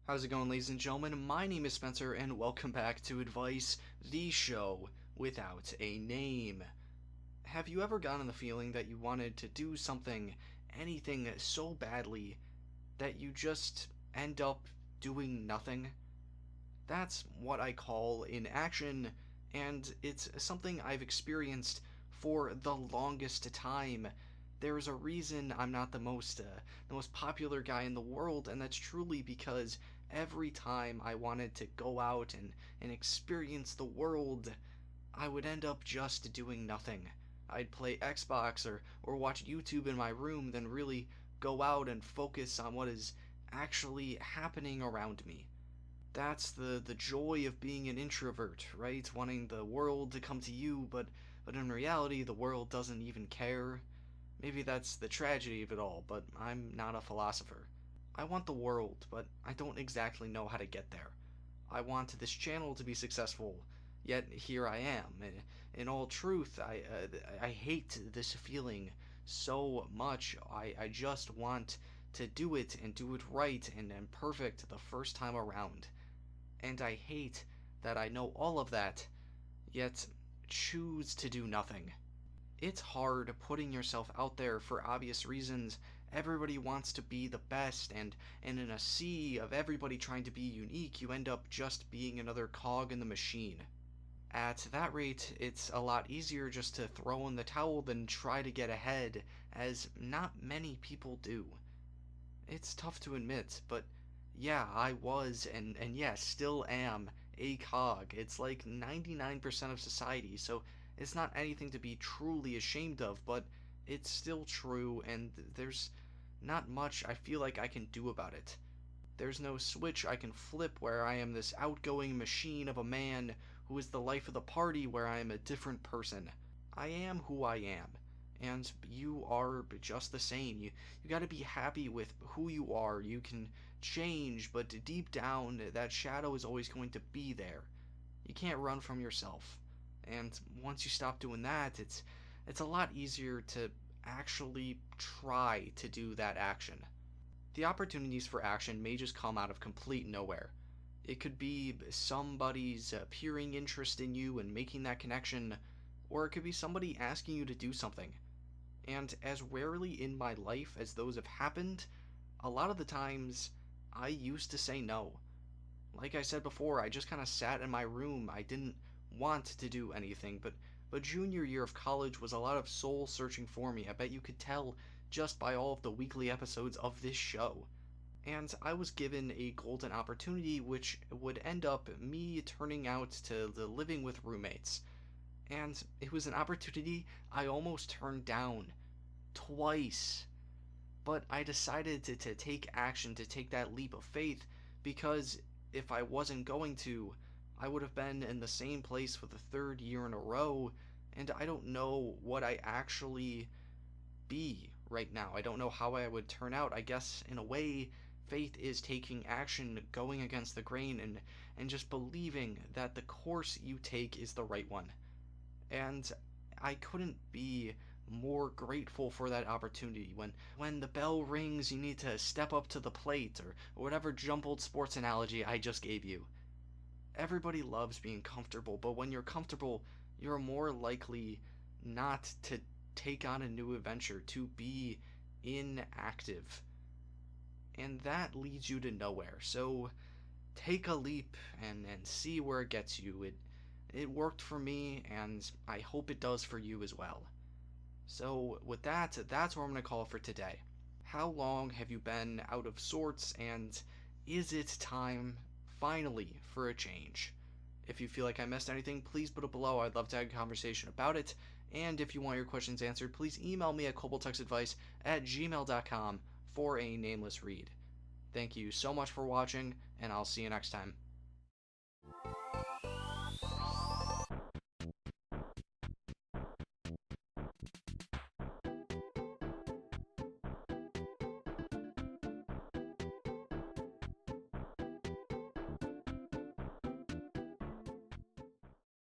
How's it going, ladies and gentlemen? My name is Spencer, and welcome back to Advice, the show without a name. Have you ever gotten the feeling that you wanted to do something, anything so badly, that you just end up doing nothing? That's what I call inaction, and it's something I've experienced for the longest time. There's a reason I'm not the most popular guy in the world, and that's truly because every time I wanted to go out and experience the world, I would end up just doing nothing. I'd play Xbox or watch YouTube in my room, then really go out and focus on what is actually happening around me. That's the joy of being an introvert, right? Wanting the world to come to you, but in reality, the world doesn't even care. Maybe that's the tragedy of it all, but I'm not a philosopher. I want the world, but I don't exactly know how to get there. I want this channel to be successful, yet here I am. In all truth, I hate this feeling so much. I just want to do it and do it right and perfect the first time around. And I hate that I know all of that, yet choose to do nothing. It's hard putting yourself out there for obvious reasons. Everybody wants to be the best, and in a sea of everybody trying to be unique, you end up just being another cog in the machine. At that rate, it's a lot easier just to throw in the towel than try to get ahead, as not many people do. It's tough to admit, but yeah, I was, and yes, still am, a cog. It's like 99% of society, so it's not anything to be truly ashamed of, but it's still true, and there's not much I feel like I can do about it. There's no switch I can flip where I am this outgoing machine of a man who is the life of the party where I am a different person. I am who I am, and you are just the same. You gotta be happy with who you are. You can change, but deep down, that shadow is always going to be there. You can't run from yourself. And once you stop doing that, it's a lot easier to actually try to do that action. The opportunities for action may just come out of complete nowhere. It could be somebody's appearing interest in you and making that connection, or it could be somebody asking you to do something. And as rarely in my life as those have happened, a lot of the times I used to say no. Like I said before, I just kind of sat in my room. I didn't want to do anything, but junior year of college was a lot of soul searching for me. I bet you could tell just by all of the weekly episodes of this show. And I was given a golden opportunity which would end up me turning out to the living with roommates. And it was an opportunity I almost turned down twice. But I decided to take action, to take that leap of faith, because if I wasn't going to, I would have been in the same place for the third year in a row, and I don't know what I actually be right now. I don't know how I would turn out. I guess, in a way, faith is taking action, going against the grain, and just believing that the course you take is the right one. And I couldn't be more grateful for that opportunity. When the bell rings, you need to step up to the plate, or whatever jumbled sports analogy I just gave you. Everybody loves being comfortable, but when you're comfortable, you're more likely not to take on a new adventure, to be inactive. And that leads you to nowhere. So take a leap and see where it gets you. It worked for me, and I hope it does for you as well. So with that, that's where I'm going to call it for today. How long have you been out of sorts, and is it time finally for a change? If you feel like I missed anything, please put it below. I'd love to have a conversation about it. And if you want your questions answered, please email me at koboltexadvice@gmail.com for a nameless read. Thank you so much for watching, and I'll see you next time.